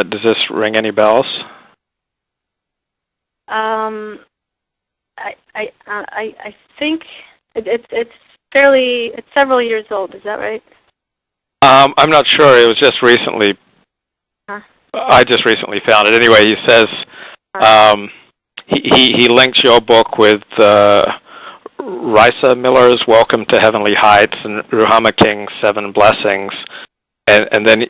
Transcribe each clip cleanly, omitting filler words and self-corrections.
Does this ring any bells? I think it's several years old. Is that right? I'm not sure. It was just recently. Huh? I just recently found it. Anyway, he says he links your book with Risa Miller's Welcome to Heavenly Heights and Ruhama King's Seven Blessings, and then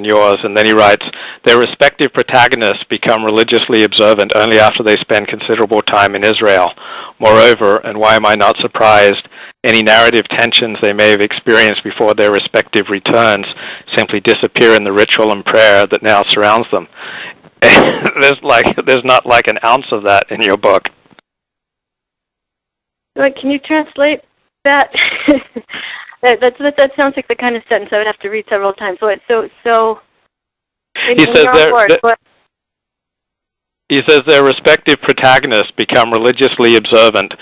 yours, and then he writes, their respective protagonists become religiously observant only after they spend considerable time in Israel. Moreover, and why am I not surprised, any narrative tensions they may have experienced before their respective returns simply disappear in the ritual and prayer that now surrounds them. There's not like an ounce of that in your book. Wait, can you translate that? That sounds like the kind of sentence I would have to read several times. He says their respective protagonists become religiously observant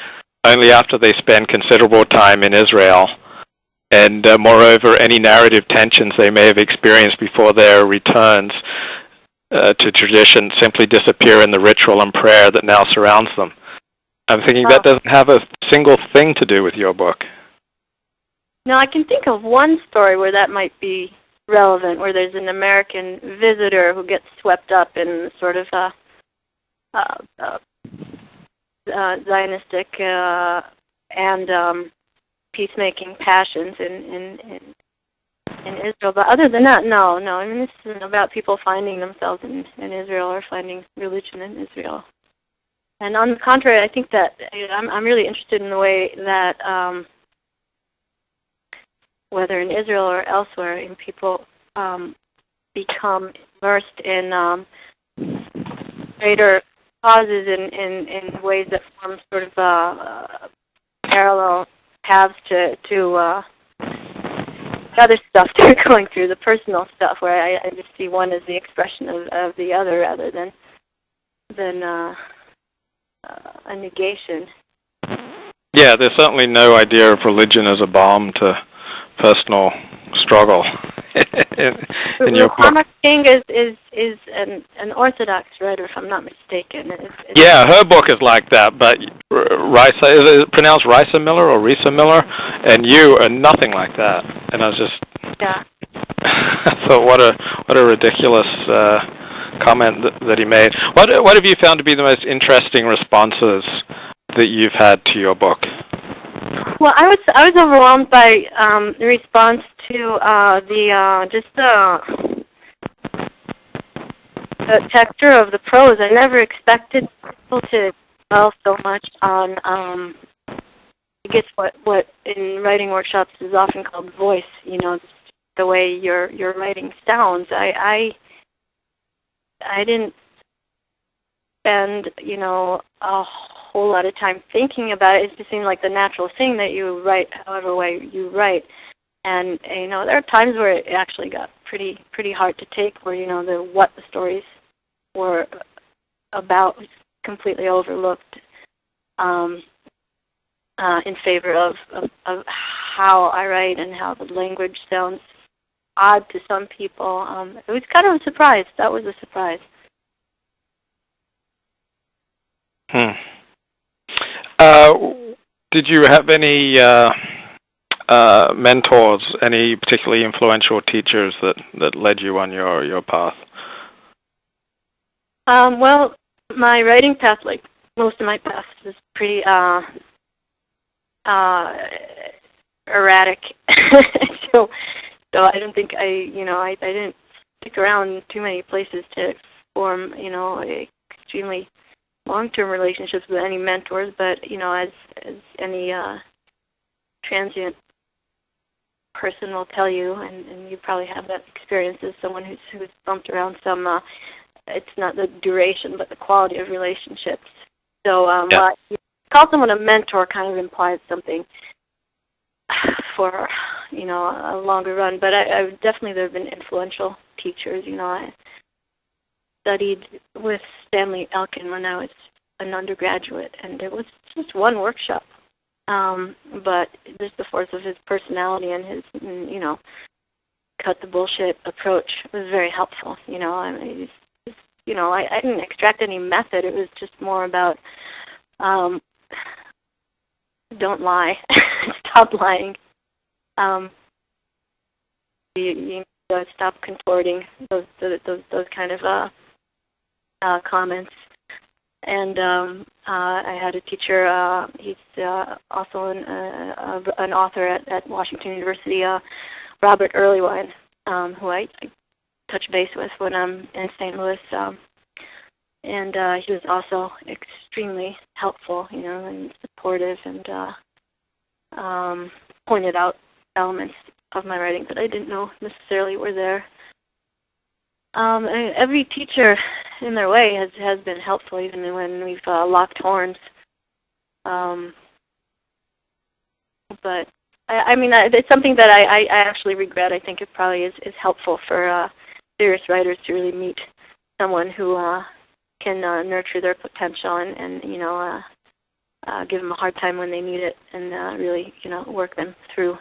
only after they spend considerable time in Israel. And moreover, any narrative tensions they may have experienced before their returns to tradition simply disappear in the ritual and prayer that now surrounds them. I'm thinking that doesn't have a single thing to do with your book. No, I can think of one story where that might be relevant, where there's an American visitor who gets swept up in sort of Zionistic and peacemaking passions in Israel. But other than that, no. I mean, this isn't about people finding themselves in Israel or finding religion in Israel. And on the contrary, I think that I'm really interested in the way that whether in Israel or elsewhere, in people become immersed in greater causes in ways that form sort of parallel paths to other stuff they're going through, the personal stuff, where I just see one as the expression of the other rather than a negation. Yeah, there's certainly no idea of religion as a balm to personal struggle. Naama King is an Orthodox writer, if I'm not mistaken. Yeah, her book is like that, but Risa, is it pronounced Risa Miller or Risa Miller? And you are nothing like that. And I was just, yeah. I thought, what a ridiculous comment that he made. What have you found to be the most interesting responses that you've had to your book? Well, I was overwhelmed by the response to the texture of the prose. I never expected people to dwell so much on I guess what in writing workshops is often called voice. Just the way your writing sounds. I didn't spend a whole lot of time thinking about it. It just seemed like the natural thing that you write however way you write. And there are times where it actually got pretty hard to take, where what the stories were about was completely overlooked in favor of how I write and how the language sounds odd to some people. It was kind of a surprise. That was a surprise. Did you have any mentors, any particularly influential teachers that led you on your path? Well, my writing path, like most of my paths, was pretty erratic. so I don't think I didn't stick around too many places to form extremely long-term relationships with any mentors, but as any transient person will tell you, and you probably have that experience as someone who's bumped around some. It's not the duration, but the quality of relationships. So, while you call someone a mentor, kind of implies something for a longer run. But I definitely there have been influential teachers. I studied with Stanley Elkin when I was an undergraduate, and it was just one workshop. But just the force of his personality and his, cut the bullshit approach was very helpful. I didn't extract any method. It was just more about don't lie, stop lying. You stop contorting those kind of comments. And I had a teacher. He's also an author at Washington University, Robert Earlywine, who I touch base with when I'm in St. Louis. And he was also extremely helpful, and supportive, and pointed out elements of my writing that I didn't know necessarily were there. Every teacher, in their way, has been helpful, even when we've locked horns. But it's something that I actually regret. I think it probably is helpful for serious writers to really meet someone who can nurture their potential and give them a hard time when they need it, and really work them through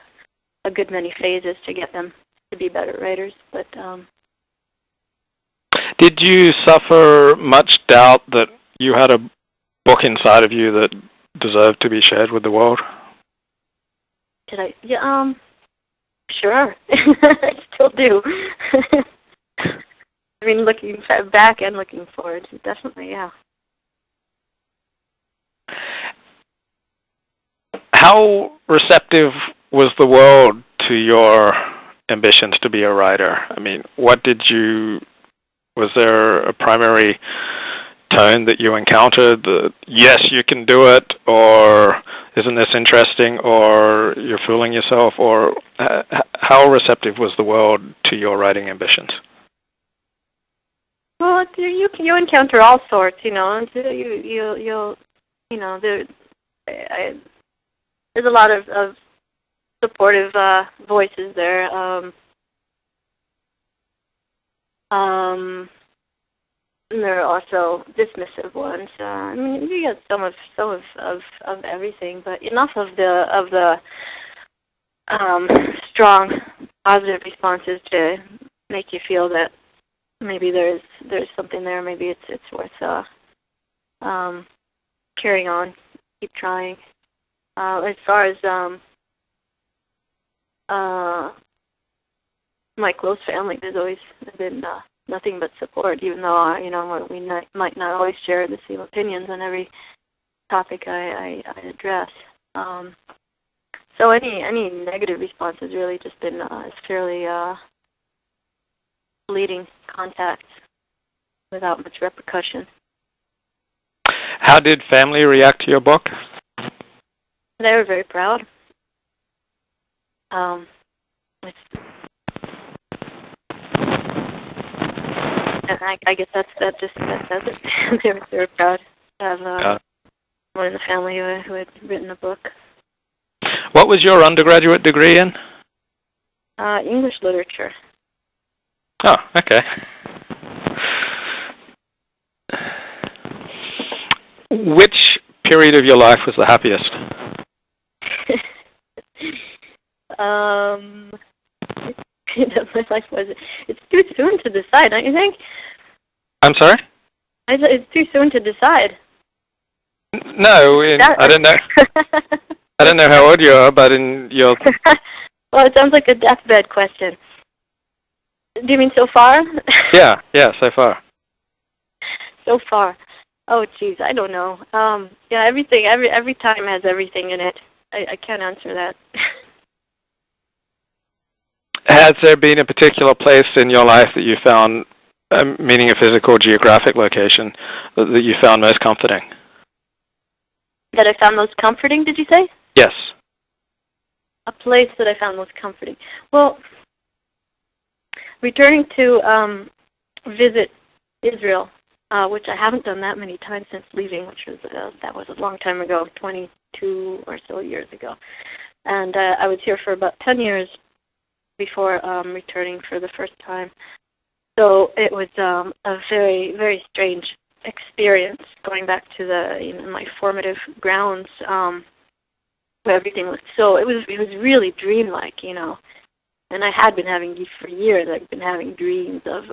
a good many phases to get them to be better writers. But did you suffer much doubt that you had a book inside of you that deserved to be shared with the world? Did I? Yeah. Sure. I still do. Looking back and looking forward, definitely, yeah. How receptive was the world to your ambitions to be a writer? Was there a primary tone that you encountered, yes, you can do it, or isn't this interesting, or you're fooling yourself, or how receptive was the world to your writing ambitions? Well, you encounter all sorts, and there's a lot of supportive voices there. There are also dismissive ones. You get some of everything, but enough of the strong positive responses to make you feel that maybe there's something there. Maybe it's worth carrying on, keep trying. As far as my close family, there's always been nothing but support, even though we might not always share the same opinions on every topic I address. So any negative response has really just been fairly fleeting contacts without much repercussion. How did family react to your book? They were very proud. I guess that says it. They were proud to have someone in the family who had written a book. What was your undergraduate degree in? English literature. Oh, okay. Which period of your life was the happiest? My life was. It's too soon to decide, don't you think? I'm sorry? It's too soon to decide. No, I don't know. I don't know how old you are, but in your. Well, it sounds like a deathbed question. Do you mean so far? Yeah, so far. So far. Oh, geez, I don't know. Yeah, everything. Every time has everything in it. I can't answer that. Has there been a particular place in your life that you found, meaning a physical, geographic location, that you found most comforting? That I found most comforting, did you say? Yes. A place that I found most comforting. Well, returning to visit Israel, which I haven't done that many times since leaving, which was that was a long time ago, 22 or so years ago. And I was here for about 10 years before returning for the first time. So it was a very, very strange experience going back to my formative grounds, where everything was it was really dreamlike, And I had been having these for years. I've been having dreams of